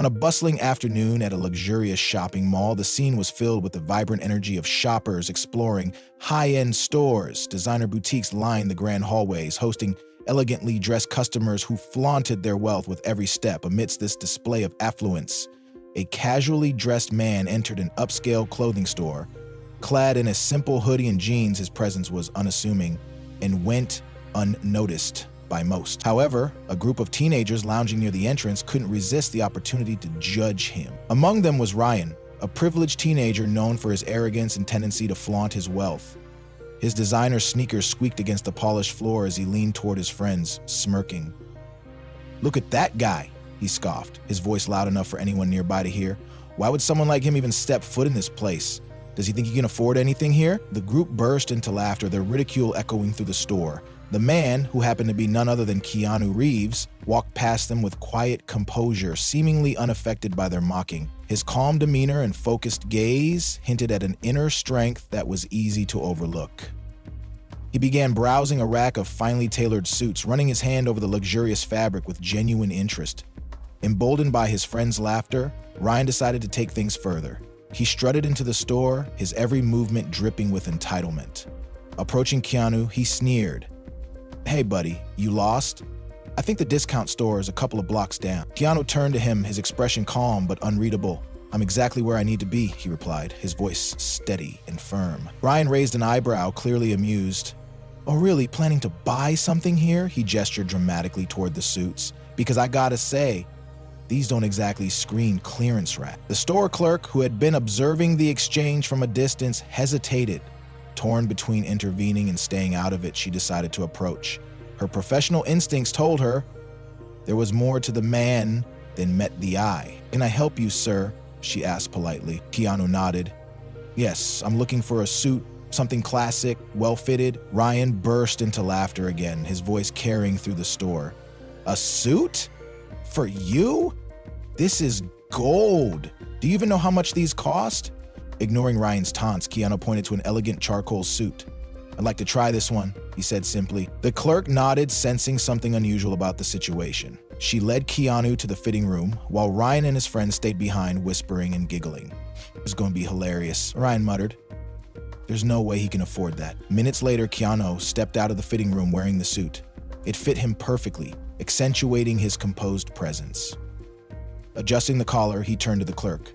On a bustling afternoon at a luxurious shopping mall, the scene was filled with the vibrant energy of shoppers exploring high-end stores. Designer boutiques lined the grand hallways, hosting elegantly dressed customers who flaunted their wealth with every step. Amidst this display of affluence, a casually dressed man entered an upscale clothing store. Clad in a simple hoodie and jeans, his presence was unassuming and went unnoticed by most. However, a group of teenagers lounging near the entrance couldn't resist the opportunity to judge him. Among them was Ryan, a privileged teenager known for his arrogance and tendency to flaunt his wealth. His designer sneakers squeaked against the polished floor as he leaned toward his friends, smirking. "Look at that guy," he scoffed, his voice loud enough for anyone nearby to hear. "Why would someone like him even step foot in this place? Does he think he can afford anything here?" The group burst into laughter, their ridicule echoing through the store. The man, who happened to be none other than Keanu Reeves, walked past them with quiet composure, seemingly unaffected by their mocking. His calm demeanor and focused gaze hinted at an inner strength that was easy to overlook. He began browsing a rack of finely tailored suits, running his hand over the luxurious fabric with genuine interest. Emboldened by his friend's laughter, Ryan decided to take things further. He strutted into the store, his every movement dripping with entitlement. Approaching Keanu, he sneered. "Hey buddy, you lost? I think the discount store is a couple of blocks down." Keanu turned to him, his expression calm but unreadable. "I'm exactly where I need to be," he replied, his voice steady and firm. Ryan raised an eyebrow, clearly amused. "Oh really, planning to buy something here?" He gestured dramatically toward the suits. "Because I gotta say, these don't exactly scream clearance rack." The store clerk, who had been observing the exchange from a distance, hesitated. Torn between intervening and staying out of it, she decided to approach. Her professional instincts told her there was more to the man than met the eye. "Can I help you, sir?" she asked politely. Keanu nodded. "Yes, I'm looking for a suit, something classic, well-fitted." Ryan burst into laughter again, his voice carrying through the store. "A suit? For you? This is gold. Do you even know how much these cost?" Ignoring Ryan's taunts, Keanu pointed to an elegant charcoal suit. "I'd like to try this one," he said simply. The clerk nodded, sensing something unusual about the situation. She led Keanu to the fitting room, while Ryan and his friends stayed behind, whispering and giggling. "It's going to be hilarious," Ryan muttered. "There's no way he can afford that." Minutes later, Keanu stepped out of the fitting room wearing the suit. It fit him perfectly, accentuating his composed presence. Adjusting the collar, he turned to the clerk.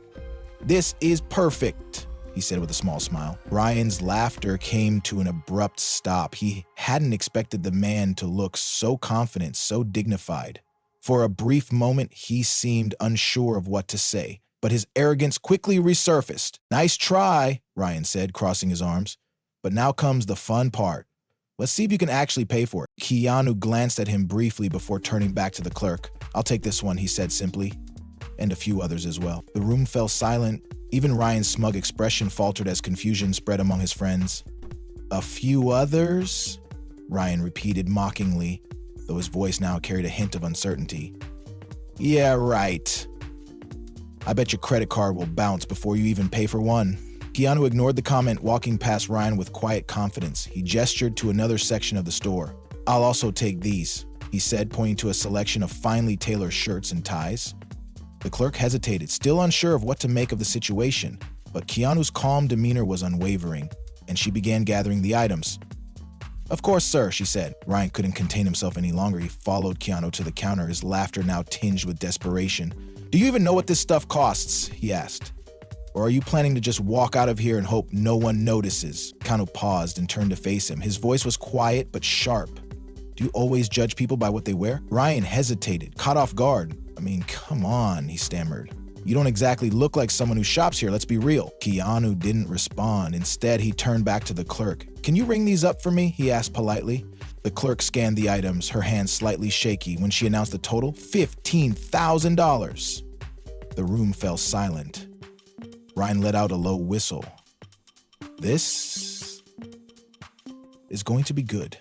"This is perfect," he said with a small smile. Ryan's laughter came to an abrupt stop. He hadn't expected the man to look so confident, so dignified. For a brief moment, he seemed unsure of what to say, but his arrogance quickly resurfaced. "Nice try," Ryan said, crossing his arms. "But now comes the fun part. Let's see if you can actually pay for it." Keanu glanced at him briefly before turning back to the clerk. "I'll take this one," he said simply. And a few others as well. The room fell silent. Even Ryan's smug expression faltered as confusion spread among his friends. "A few others?" Ryan repeated mockingly, though his voice now carried a hint of uncertainty. "Yeah, right. I bet your credit card will bounce before you even pay for one." Keanu ignored the comment, walking past Ryan with quiet confidence. He gestured to another section of the store. "I'll also take these," he said, pointing to a selection of finely tailored shirts and ties. The clerk hesitated, still unsure of what to make of the situation, but Keanu's calm demeanor was unwavering, and she began gathering the items. "Of course, sir," she said. Ryan couldn't contain himself any longer. He followed Keanu to the counter, his laughter now tinged with desperation. "Do you even know what this stuff costs?" he asked. "Or are you planning to just walk out of here and hope no one notices?" Keanu paused and turned to face him. His voice was quiet but sharp. "Do you always judge people by what they wear?" Ryan hesitated, caught off guard. "I mean, come on," he stammered. "You don't exactly look like someone who shops here, let's be real." Keanu didn't respond. Instead, he turned back to the clerk. "Can you ring these up for me?" he asked politely. The clerk scanned the items, her hands slightly shaky. When she announced the total, $15,000. The room fell silent. Ryan let out a low whistle. "This is going to be good,"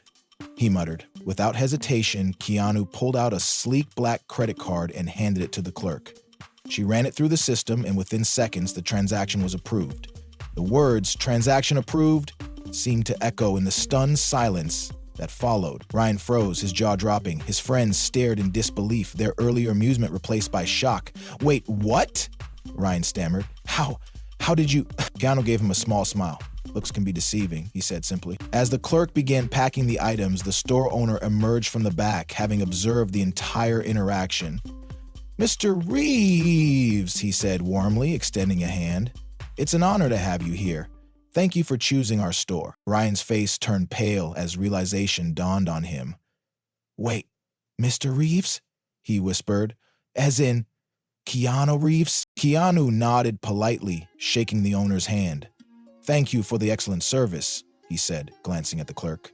he muttered. Without hesitation, Keanu pulled out a sleek black credit card and handed it to the clerk. She ran it through the system, and within seconds, the transaction was approved. The words, "transaction approved," seemed to echo in the stunned silence that followed. Ryan froze, his jaw dropping. His friends stared in disbelief, their earlier amusement replaced by shock. "Wait, what?" Ryan stammered. How did you—" Keanu gave him a small smile. "Looks can be deceiving," he said simply. As the clerk began packing the items, the store owner emerged from the back, having observed the entire interaction. "Mr. Reeves," he said warmly, extending a hand. "It's an honor to have you here. Thank you for choosing our store." Ryan's face turned pale as realization dawned on him. "Wait, Mr. Reeves?" he whispered. "As in, Keanu Reeves?" Keanu nodded politely, shaking the owner's hand. "Thank you for the excellent service," he said, glancing at the clerk.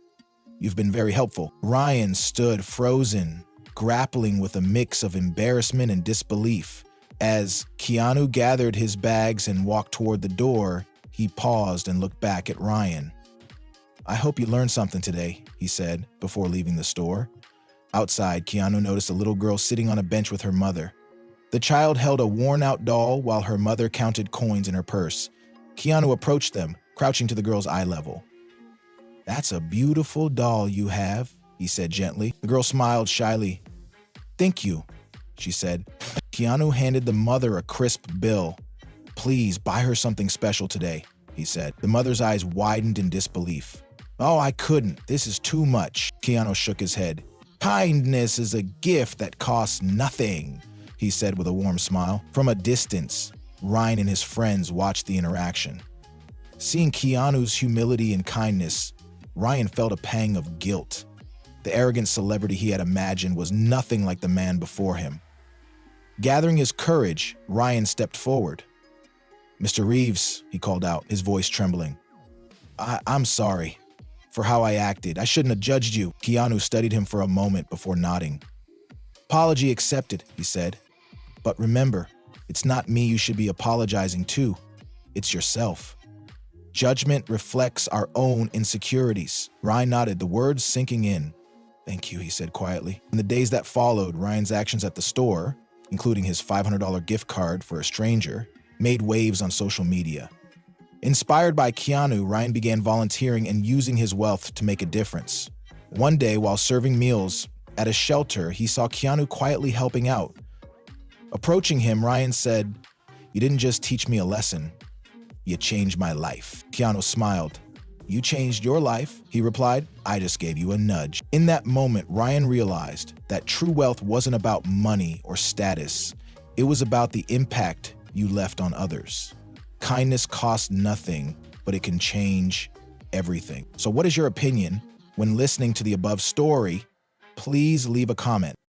"You've been very helpful." Ryan stood frozen, grappling with a mix of embarrassment and disbelief. As Keanu gathered his bags and walked toward the door, he paused and looked back at Ryan. "I hope you learned something today," he said, before leaving the store. Outside, Keanu noticed a little girl sitting on a bench with her mother. The child held a worn-out doll while her mother counted coins in her purse. Keanu approached them, crouching to the girl's eye level. "That's a beautiful doll you have," he said gently. The girl smiled shyly. "Thank you," she said. Keanu handed the mother a crisp bill. "Please buy her something special today," he said. The mother's eyes widened in disbelief. "Oh, I couldn't. This is too much." Keanu shook his head. "Kindness is a gift that costs nothing," he said with a warm smile. From a distance, Ryan and his friends watched the interaction. Seeing Keanu's humility and kindness, Ryan felt a pang of guilt. The arrogant celebrity he had imagined was nothing like the man before him. Gathering his courage, Ryan stepped forward. "Mr. Reeves," he called out, his voice trembling. I'm sorry for how I acted. I shouldn't have judged you." Keanu studied him for a moment before nodding. "Apology accepted," he said. "But remember, it's not me you should be apologizing to. It's yourself. Judgment reflects our own insecurities." Ryan nodded, the words sinking in. "Thank you," he said quietly. In the days that followed, Ryan's actions at the store, including his $500 gift card for a stranger, made waves on social media. Inspired by Keanu, Ryan began volunteering and using his wealth to make a difference. One day, while serving meals at a shelter, he saw Keanu quietly helping out. Approaching him, Ryan said, "You didn't just teach me a lesson. You changed my life." Keanu smiled. "You changed your life," he replied. "I just gave you a nudge." In that moment, Ryan realized that true wealth wasn't about money or status. It was about the impact you left on others. Kindness costs nothing, but it can change everything. So what is your opinion when listening to the above story? Please leave a comment.